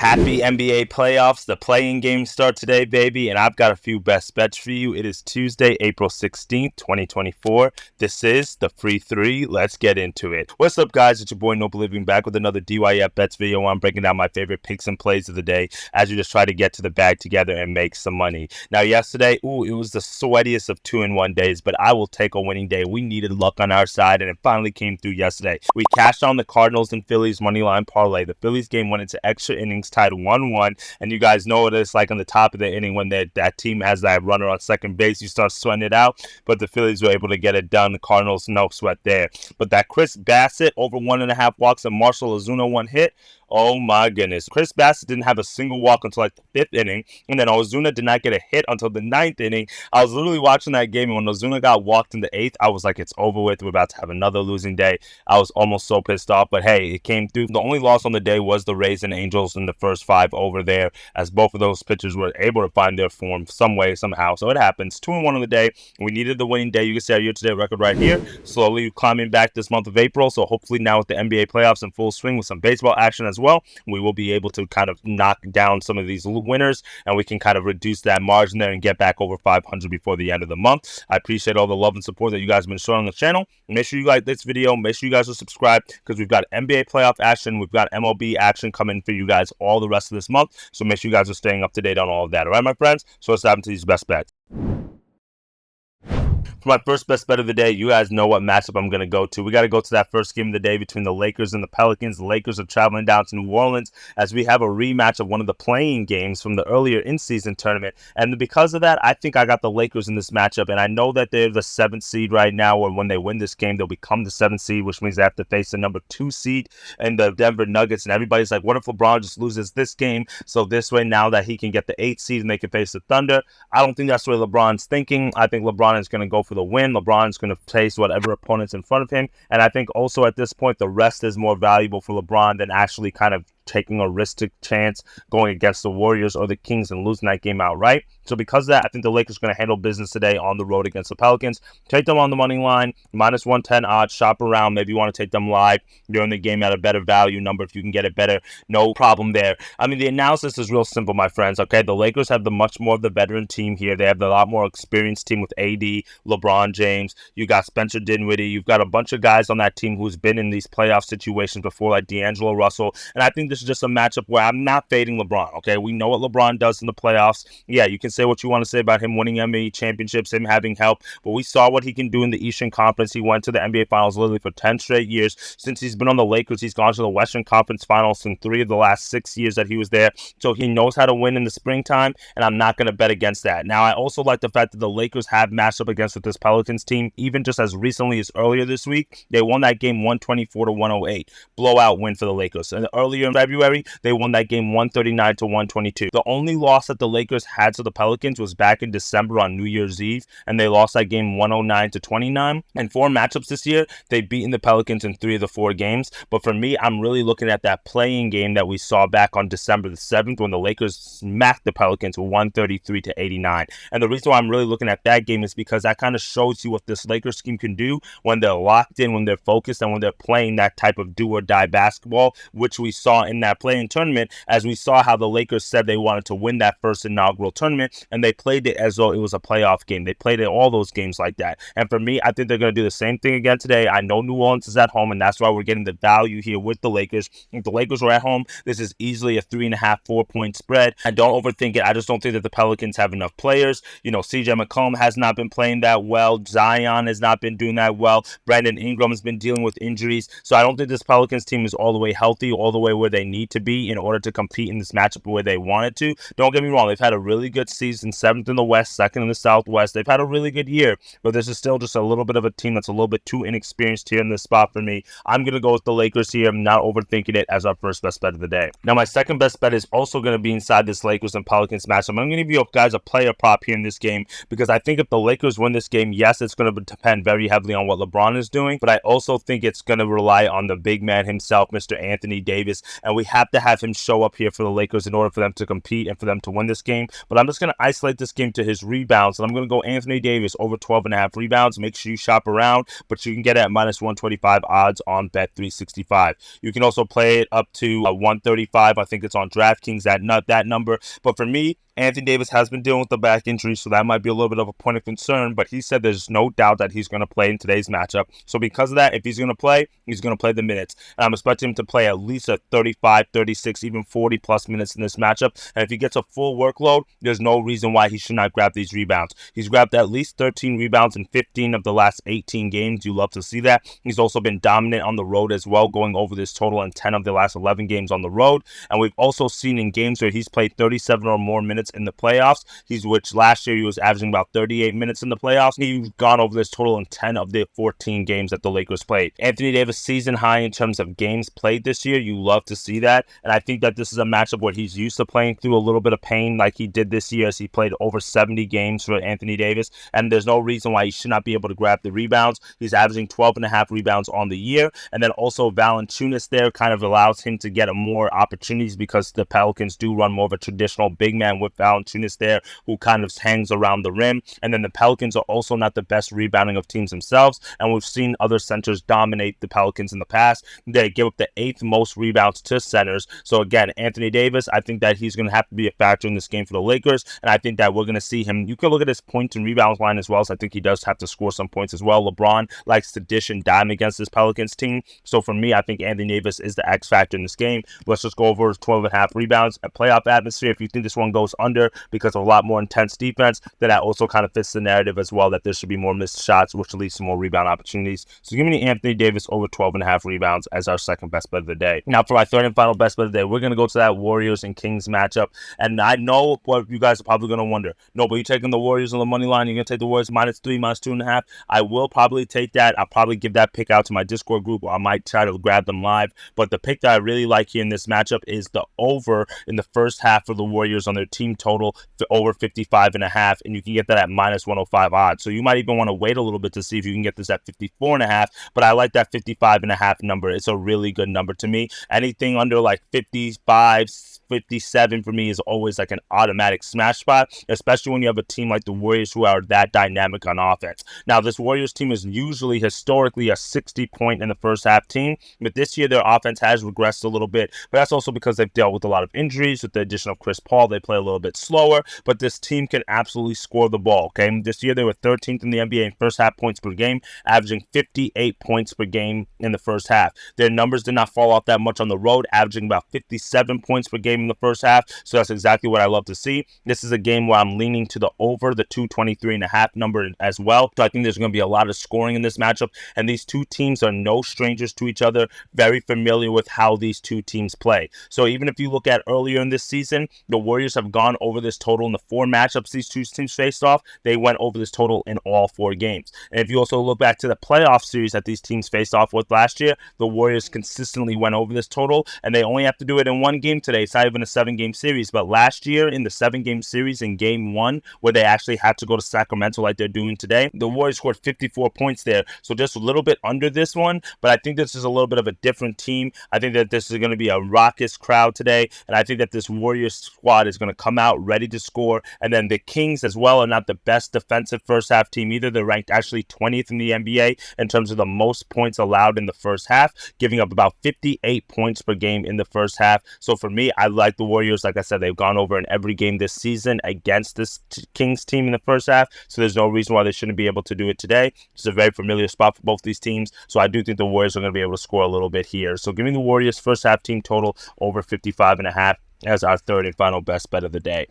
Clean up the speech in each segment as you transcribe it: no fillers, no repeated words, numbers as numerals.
Happy NBA playoffs. The playing games start today, baby, and I've got a few best bets for you. It is Tuesday, April 16th, 2024. This is the Free 3. Let's get into it. What's up, guys? It's your boy Noble Living back with another DYF Bets video. I'm breaking down my favorite picks and plays of the day as we just try to get to the bag together and make some money. Now, yesterday, it was the sweatiest of 2-in-1 days, but I will take a winning day. We needed luck on our side, and it finally came through yesterday. We cashed on the Cardinals and Phillies moneyline parlay. The Phillies game went into extra innings, tied 1-1, and you guys know what it's like on the top of the inning when that team has that runner on second base. You start sweating it out, but the Phillies were able to get it done. The Cardinals, no sweat there. But that Chris Bassett over 1.5 walks and Marcell Ozuna 1 hit. Oh my goodness. Chris Bassett didn't have a single walk until like the 5th inning, and then Ozuna did not get a hit until the 9th inning. I was literally watching that game, and when Ozuna got walked in the 8th, I was like, it's over with. We're about to have another losing day. I was almost so pissed off, but hey, it came through. The only loss on the day was the Rays and Angels in the first 5 over there, as both of those pitchers were able to find their form some way, somehow. So it happens. 2-1 on the day. We needed the winning day. You can see our year-to-date record right here. Slowly climbing back this month of April. So hopefully now with the NBA playoffs in full swing with some baseball action as well, we will be able to kind of knock down some of these winners, and we can kind of reduce that margin there and get back over 500 before the end of the month. I appreciate all the love and support that you guys have been showing on the channel. Make sure you like this video. Make sure you guys are subscribed because we've got NBA playoff action. We've got MLB action coming for you guys all the rest of this month. So make sure you guys are staying up to date on all of that. All right, my friends? So let's dive into these best bets. For my first best bet of the day, you guys know what matchup I'm going to go to. We got to go to that first game of the day between the Lakers and the Pelicans. The Lakers are traveling down to New Orleans as we have a rematch of one of the playing games from the earlier in-season tournament. And because of that, I think I got the Lakers in this matchup. And I know that they're the 7th seed right now, or when they win this game, they'll become the 7th seed, which means they have to face the number 2 seed and the Denver Nuggets. And everybody's like, what if LeBron just loses this game? So this way, now that he can get the 8th seed and they can face the Thunder, I don't think that's the way LeBron's thinking. I think LeBron is going to go for the win. LeBron's going to face whatever opponent's in front of him. And I think also at this point, the rest is more valuable for LeBron than actually kind of taking a risk chance going against the Warriors or the Kings and losing that game outright. So because of that, I think the Lakers are going to handle business today on the road against the Pelicans. Take them on the money line, minus 110 odds, shop around. Maybe you want to take them live during the game at a better value number. If you can get it better, no problem there. I mean, the analysis is real simple, my friends. Okay, the Lakers have the much more of the veteran team here. They have a lot more experienced team with AD, LeBron James. You got Spencer Dinwiddie. You've got a bunch of guys on that team who's been in these playoff situations before, like D'Angelo Russell. And I think this is just a matchup where I'm not fading LeBron. Okay, we know what LeBron does in the playoffs. Yeah, you can say what you want to say about him winning NBA championships, him having help, but we saw what he can do in the Eastern Conference. He went to the NBA Finals literally for 10 straight years. Since he's been on the Lakers, he's gone to the Western Conference Finals in 3 of the last 6 years that he was there. So he knows how to win in the springtime, and I'm not going to bet against that. Now, I also like the fact that the Lakers have matched up against with this Pelicans team, even just as recently as earlier this week. They won that game 124-108. Blowout win for the Lakers. And earlier in February, they won that game 139-122. The only loss that the Lakers had to the Pelicans was back in December on New Year's Eve, and they lost that game 109-29. And 4 matchups this year, they've beaten the Pelicans in 3 of the 4 games. But for me, I'm really looking at that playing game that we saw back on December the 7th when the Lakers smacked the Pelicans 133-89. And the reason why I'm really looking at that game is because that kind of shows you what this Lakers team can do when they're locked in, when they're focused, and when they're playing that type of do-or-die basketball, which we saw in that play-in tournament, as we saw how the Lakers said they wanted to win that first inaugural tournament, and they played it as though it was a playoff game. They played it all those games like that. And for me, I think they're going to do the same thing again today. I know New Orleans is at home, and that's why we're getting the value here with the Lakers. If the Lakers were at home, this is easily a 3.5, 4-point spread. And don't overthink it. I just don't think that the Pelicans have enough players. You know, CJ McCollum has not been playing that well. Zion has not been doing that well. Brandon Ingram has been dealing with injuries. So I don't think this Pelicans team is all the way healthy, all the way where they need to be in order to compete in this matchup where they wanted to. Don't get me wrong. They've had a really good season, 7th in the West, 2nd in the Southwest. They've had a really good year, but this is still just a little bit of a team that's a little bit too inexperienced here in this spot for me. I'm going to go with the Lakers here. I'm not overthinking it as our first best bet of the day. Now, my second best bet is also going to be inside this Lakers and Pelicans matchup. I'm going to give you guys a player prop here in this game because I think if the Lakers win this game, yes, it's going to depend very heavily on what LeBron is doing, but I also think it's going to rely on the big man himself, Mr. Anthony Davis. And and we have to have him show up here for the Lakers in order for them to compete and for them to win this game. But I'm just going to isolate this game to his rebounds, and I'm going to go Anthony Davis over 12.5 rebounds. Make sure you shop around, but you can get it at minus 125 odds on Bet365. You can also play it up to 135. I think it's on DraftKings, that number. But for me, Anthony Davis has been dealing with the back injury, so that might be a little bit of a point of concern, but he said there's no doubt that he's going to play in today's matchup. So because of that, if he's going to play, he's going to play the minutes. And I'm expecting him to play at least a 35, 36, even 40-plus minutes in this matchup. And if he gets a full workload, there's no reason why he should not grab these rebounds. He's grabbed at least 13 rebounds in 15 of the last 18 games. You love to see that. He's also been dominant on the road as well, going over this total in 10 of the last 11 games on the road. And we've also seen in games where he's played 37 or more minutes in the playoffs, which last year he was averaging about 38 minutes in the playoffs. He's gone over this total in 10 of the 14 games that the Lakers played. Anthony Davis season high in terms of games played this year. You love to see that. And I think that this is a matchup where he's used to playing through a little bit of pain like he did this year as he played over 70 games for Anthony Davis. And there's no reason why he should not be able to grab the rebounds. He's averaging 12.5 rebounds on the year. And then also Valanciunas there kind of allows him to get more opportunities because the Pelicans do run more of a traditional big man with Valanciunas there who kind of hangs around the rim. And then the Pelicans are also not the best rebounding of teams themselves. And we've seen other centers dominate the Pelicans in the past. They give up the 8th most rebounds to centers. So again, Anthony Davis, I think that he's going to have to be a factor in this game for the Lakers. And I think that we're going to see him. You can look at his points and rebounds line as well. So I think he does have to score some points as well. LeBron likes to dish and dime against this Pelicans team. So for me, I think Anthony Davis is the X factor in this game. Let's just go over 12.5 rebounds. A playoff atmosphere, if you think this one goes under because of a lot more intense defense, then that also kind of fits the narrative as well that there should be more missed shots, which leads to more rebound opportunities. So give me the Anthony Davis over 12.5 rebounds as our second best bet of the day. Now for my third and final best bet of the day, we're going to go to that Warriors and Kings matchup. And I know what you guys are probably going to wonder. No, but you're taking the Warriors on the money line. You're going to take the Warriors -3, -2.5. I will probably take that. I'll probably give that pick out to my Discord group, or I might try to grab them live. But the pick that I really like here in this matchup is the over in the first half for the Warriors on their team total to over 55.5, and you can get that at -105 odds. So you might even want to wait a little bit to see if you can get this at 54.5, but I like that 55.5 number. It's a really good number to me. Anything under like 55, 57 for me is always like an automatic smash spot, especially when you have a team like the Warriors who are that dynamic on offense. Now, this Warriors team is usually historically a 60-point in the first half team, but this year their offense has regressed a little bit, but that's also because they've dealt with a lot of injuries. With the addition of Chris Paul, they play a little bit slower, but this team can absolutely score the ball, okay? This year they were 13th in the NBA in first half points per game, averaging 58 points per game in the first half. Their numbers did not fall off that much on the road, averaging about 57 points per game in the first half, so that's exactly what I love to see. This is a game where I'm leaning to the over, the 223.5 number as well. So I think there's going to be a lot of scoring in this matchup, and these two teams are no strangers to each other, very familiar with how these two teams play. So even if you look at earlier in this season, the Warriors have gone over this total in the 4 matchups these two teams faced off. They went over this total in all 4 games. And if you also look back to the playoff series that these teams faced off with last year, the Warriors consistently went over this total, and they only have to do it in 1 game today. It's not even a 7-game series, but last year in the 7-game series in game 1, where they actually had to go to Sacramento like they're doing today, the Warriors scored 54 points there. So just a little bit under this one, but I think this is a little bit of a different team. I think that this is going to be a raucous crowd today, and I think that this Warriors squad is going to come out ready to score. And then the Kings as well are not the best defensive first half team either. They're ranked actually 20th in the NBA in terms of the most points allowed in the first half, giving up about 58 points per game in the first half. So for me, I like the Warriors. Like I said, they've gone over in every game this season against this Kings team in the first half, so there's no reason why they shouldn't be able to do it today. It's a very familiar spot for both these teams, so I do think the Warriors are going to be able to score a little bit here. So give me the Warriors first half team total over 55.5 as our third and final best bet of the day.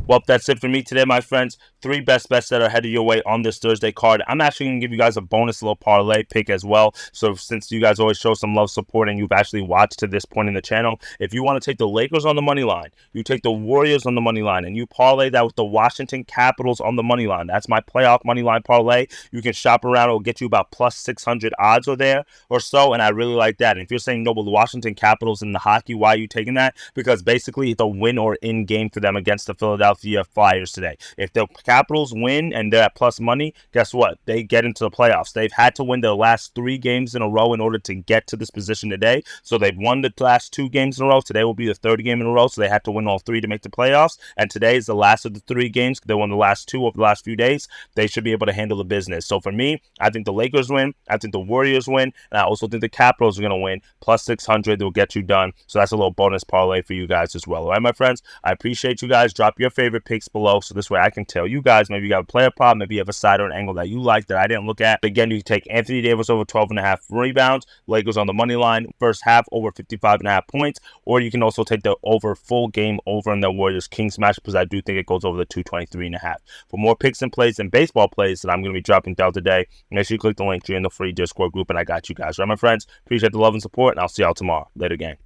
Well, that's it for me today, my friends. 3 best bets that are headed your way on this Thursday card. I'm actually going to give you guys a bonus little parlay pick as well. So since you guys always show some love, support, and you've actually watched to this point in the channel, if you want to take the Lakers on the money line, you take the Warriors on the money line, and you parlay that with the Washington Capitals on the money line. That's my playoff money line parlay. You can shop around. It'll get you about plus 600 odds or there or so, and I really like that. And if you're saying, no, but the Washington Capitals in the hockey, why are you taking that? Because basically it's a win or in game for them against the Philadelphia Philadelphia Flyers today. If the Capitals win and they're at plus money, guess what? They get into the playoffs. They've had to win their last 3 games in a row in order to get to this position today. So they've won the last 2 games in a row. Today will be the 3rd game in a row. So they have to win all 3 to make the playoffs. And today is the last of the 3 games. They won the last 2 over the last few days. They should be able to handle the business. So for me, I think the Lakers win. I think the Warriors win. And I also think the Capitals are going to win. Plus 600, they'll get you done. So that's a little bonus parlay for you guys as well. All right, my friends? I appreciate you guys. Drop your favorite picks below. So this way I can tell you guys, maybe you got a player prop, maybe you have a side or an angle that you like that I didn't look at. Again, you can take Anthony Davis over 12.5 rebounds, Lakers on the money line, first half over 55.5 points, or you can also take the over full game over in the Warriors Kings match because I do think it goes over the 223.5. For more picks and plays and baseball plays that I'm going to be dropping throughout the day, make sure you click the link, join the free Discord group, and I got you guys. All right, my friends? Appreciate the love and support, and I'll see y'all tomorrow. Later, gang.